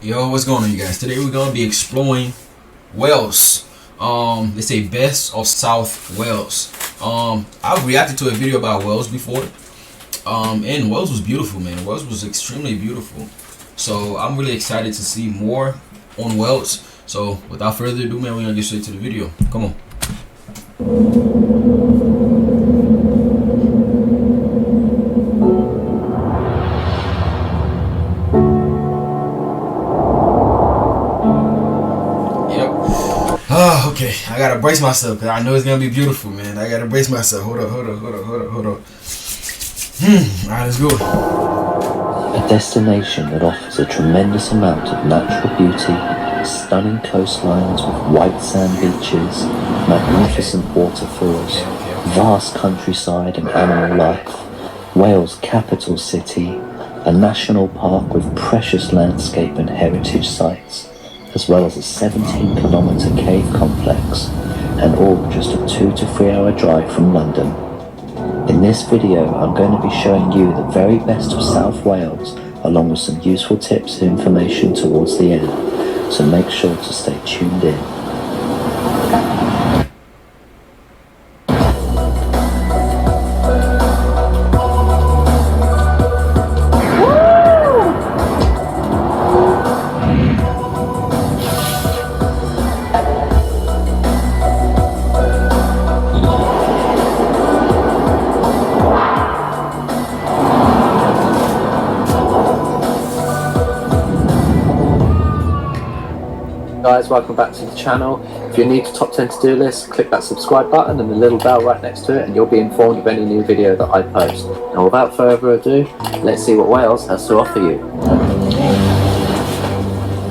Yo, what's going on, you guys? Today we're gonna be exploring Wales. They say best of South Wales. I've reacted to a video about Wales before. And Wales was beautiful, man. Wales was extremely beautiful. So I'm really excited to see more on Wales. So without further ado, man, we're gonna get straight to the video. Come on. Okay, I gotta brace myself because I know it's gonna be beautiful, man. I gotta brace myself. Hold up. Alright, let's go. A destination that offers a tremendous amount of natural beauty, stunning coastlines with white sand beaches, magnificent waterfalls, vast countryside and animal life, Wales' capital city, a national park with precious landscape and heritage sites, as well as a 17-kilometre cave complex, and all just a 2 to 3 hour drive from London. In this video, I'm going to be showing you the very best of South Wales, along with some useful tips and information towards the end, so make sure to stay tuned in. Guys, welcome back to the channel. If you're new to Top 10 To-Do List, click that subscribe button and the little bell right next to it and you'll be informed of any new video that I post. Now without further ado, let's see what Wales has to offer you.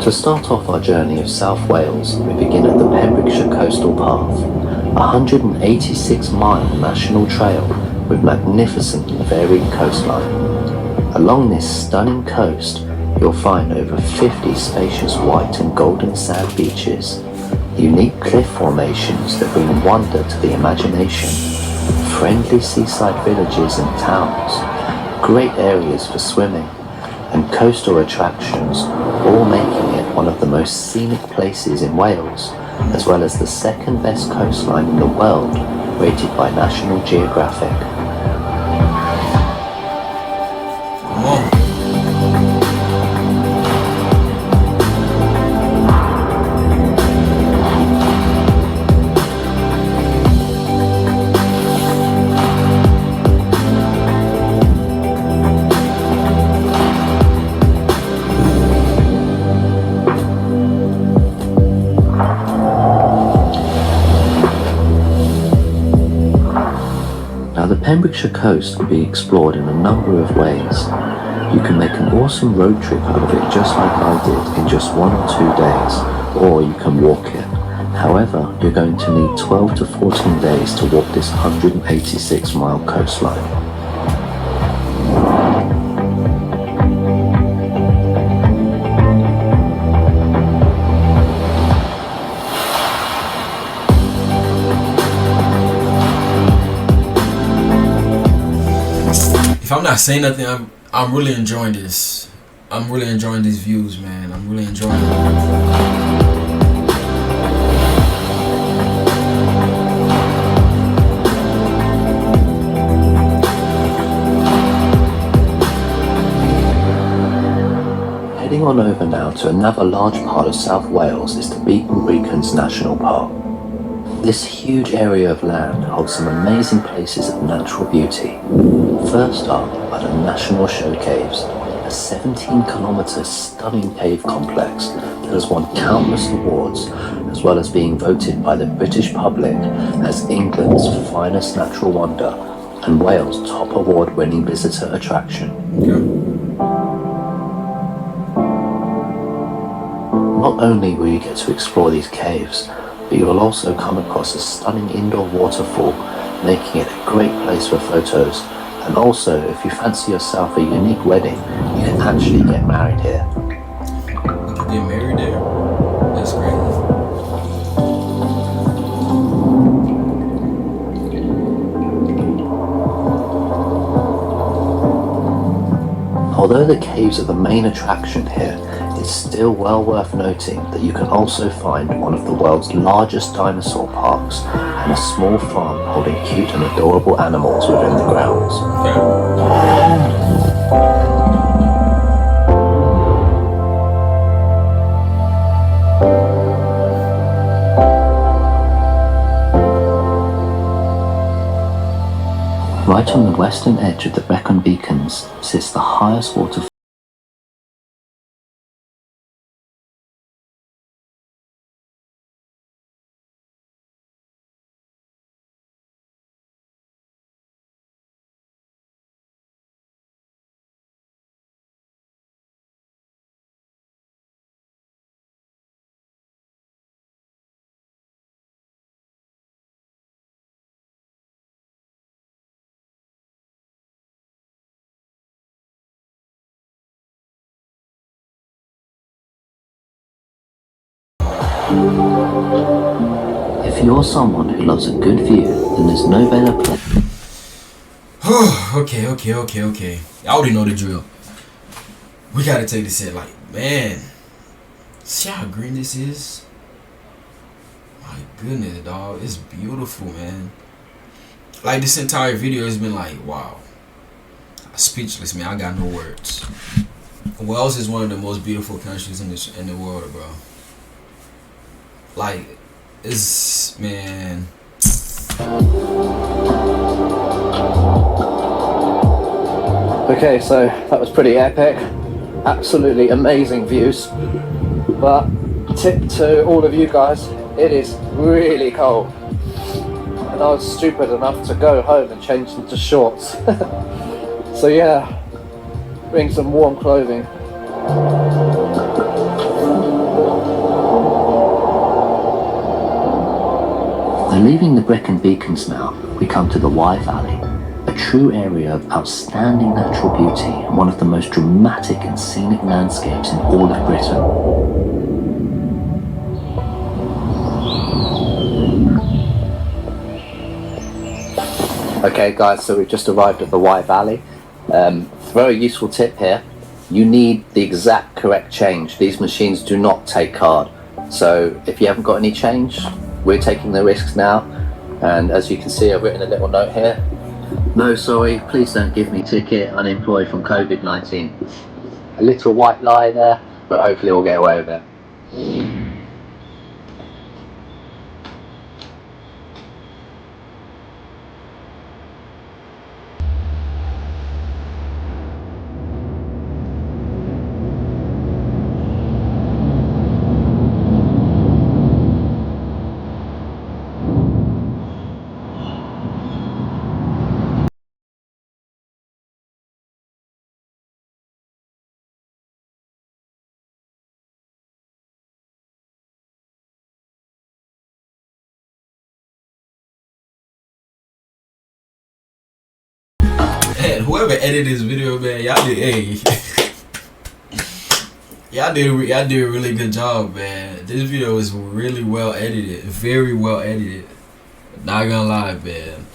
To start off our journey of South Wales, we begin at the Pembrokeshire Coastal Path, a 186-mile national trail with magnificent and varied coastline. Along this stunning coast, you'll find over 50 spacious white and golden sand beaches, unique cliff formations that bring wonder to the imagination, friendly seaside villages and towns, great areas for swimming, and coastal attractions, all making it one of the most scenic places in Wales, as well as the second best coastline in the world, rated by National Geographic. The Pembrokeshire coast can be explored in a number of ways. You can make an awesome road trip out of it just like I did in just 1 or 2 days, or you can walk it. However, you're going to need 12 to 14 days to walk this 186-mile coastline. If I'm not saying nothing, I'm really enjoying this. I'm really enjoying these views, man. I'm really enjoying it. Heading on over now to another large part of South Wales is the Brecon National Park. This huge area of land holds some amazing places of natural beauty. First up are the National Show Caves, a 17-kilometre stunning cave complex that has won countless awards, as well as being voted by the British public as England's finest natural wonder and Wales' top award-winning visitor attraction. Not only will you get to explore these caves, but you will also come across a stunning indoor waterfall, making it a great place for photos. And also, if you fancy yourself a unique wedding, you can actually get married here. You can get married there? That's great. Although the caves are the main attraction here, It's still well worth noting that you can also find one of the world's largest dinosaur parks and a small farm holding cute and adorable animals within the grounds. Right on the western edge of the Brecon beacons sits the highest waterfall. If you're someone who loves a good view, then there's no better place. Okay. I already know the drill. We gotta take this in. Like, man, see how green this is? My goodness, dog. It's beautiful, man. Like, this entire video has been like, wow. Speechless, man. I got no words. Wales is one of the most beautiful countries in the world, bro. Like, it's, man. Okay, so that was pretty epic. Absolutely amazing views. But tip to all of you guys, it is really cold. And I was stupid enough to go home and change into shorts. So yeah, bring some warm clothing. Now, leaving the Brecon beacons now, we come to the Wye Valley, a true area of outstanding natural beauty and one of the most dramatic and scenic landscapes in all of Britain. Okay guys, so we've just arrived at the Wye Valley. Very useful tip here. You need the exact correct change. These machines do not take card. So if you haven't got any change, we're taking the risks now. And as you can see, I've written a little note here. No, sorry, please don't give me ticket, unemployed from COVID-19. A little white lie there, but hopefully we'll get away with it. Man, whoever edited this video, man, y'all did, hey. y'all did a really good job, man. This video is really well edited, very well edited. Not gonna lie, man.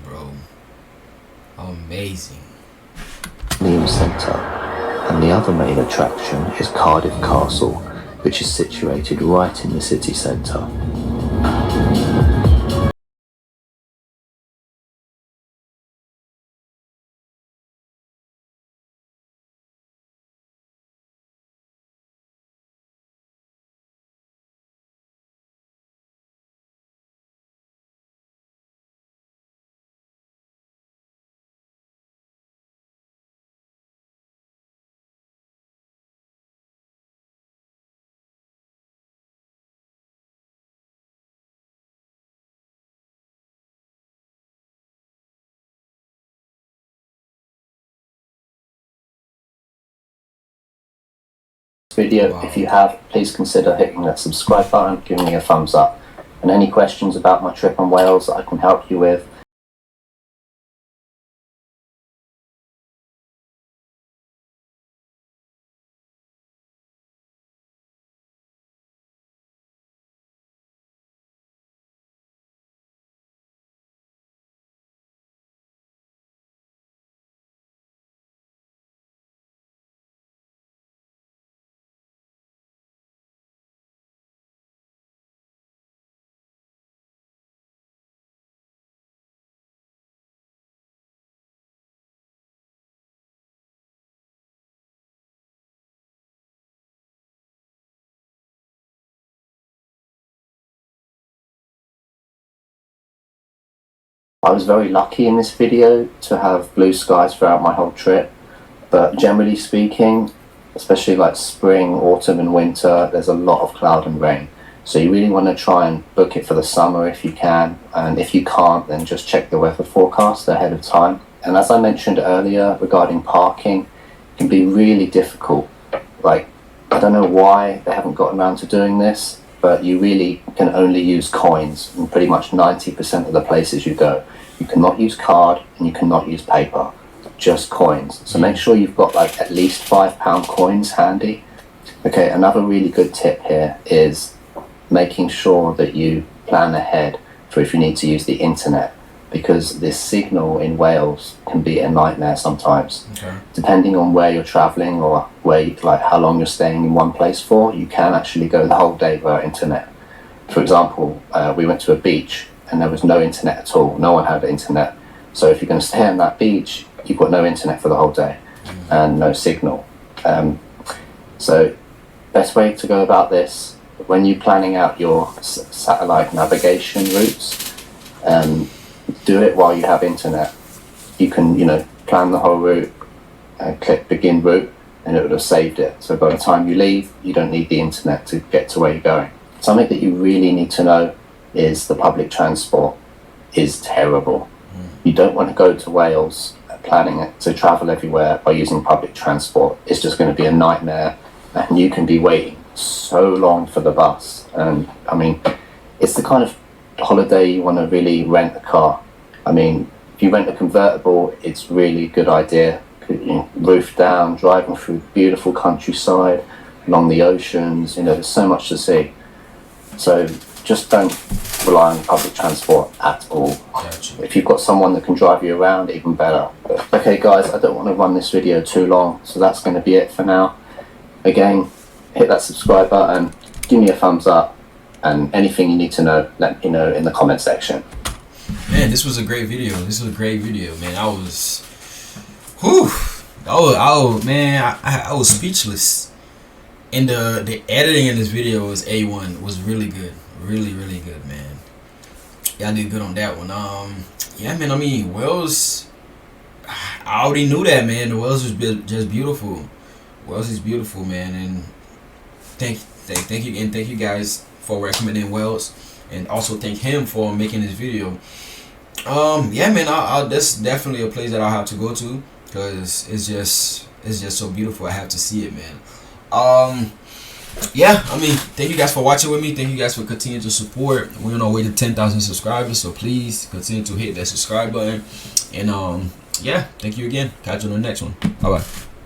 Bro, amazing. Museum Centre, and the other main attraction is Cardiff Castle, which is situated right in the city centre. video. Wow. If you have, please consider hitting that subscribe button, giving me a thumbs up. And any questions about my trip on Wales that I can help you with, I was very lucky in this video to have blue skies throughout my whole trip, but generally speaking, especially like spring, autumn and winter, there's a lot of cloud and rain. So you really want to try and book it for the summer if you can, and if you can't, then just check the weather forecast ahead of time. And as I mentioned earlier regarding parking, it can be really difficult. Like, I don't know why they haven't gotten around to doing this, but you really can only use coins in pretty much 90% of the places you go. You cannot use card and you cannot use paper, just coins. So make sure you've got like at least £5 coins handy. Okay, another really good tip here is making sure that you plan ahead for if you need to use the internet, because this signal in Wales can be a nightmare sometimes. Okay. Depending on where you're traveling or like how long you're staying in one place for, you can actually go the whole day without internet. For example, we went to a beach and there was no internet at all. No one had internet. So if you're going to stay on that beach, you've got no internet for the whole day and no signal. So best way to go about this, when you're planning out your satellite navigation routes, do it while you have internet. You can, plan the whole route, click begin route, and it would have saved it. So by the time you leave, you don't need the internet to get to where you're going. Something that you really need to know is the public transport is terrible. You don't want to go to Wales planning it to travel everywhere by using public transport. It's just going to be a nightmare, and you can be waiting so long for the bus. And I mean, it's the kind of holiday you want to really rent a car. I mean, if you rent a convertible, it's really a good idea. Roof down, driving through beautiful countryside, along the oceans, there's so much to see. So just don't rely on public transport at all. Gotcha. If you've got someone that can drive you around, even better. But, okay guys, I don't want to run this video too long, so that's going to be it for now. Again, hit that subscribe button, give me a thumbs up, and anything you need to know, let me know in the comment section. Man, this was a great video. Man. I was speechless. And the editing in this video was A1, was really good. Really, really good, man. Y'all did good on that one. Yeah, man, I mean, Wales, I already knew that, man. The Wales was just beautiful. Wales is beautiful, man. And thank you guys for recommending Wales, and also thank him for making this video. Yeah, man, that's definitely a place that I'll have to go to, because it's just so beautiful. I have to see it, man. Yeah, I mean, thank you guys for watching with me. Thank you guys for continuing to support. We're on our way to 10,000 subscribers, so please continue to hit that subscribe button. And yeah, thank you again. Catch you on the next one. Bye bye.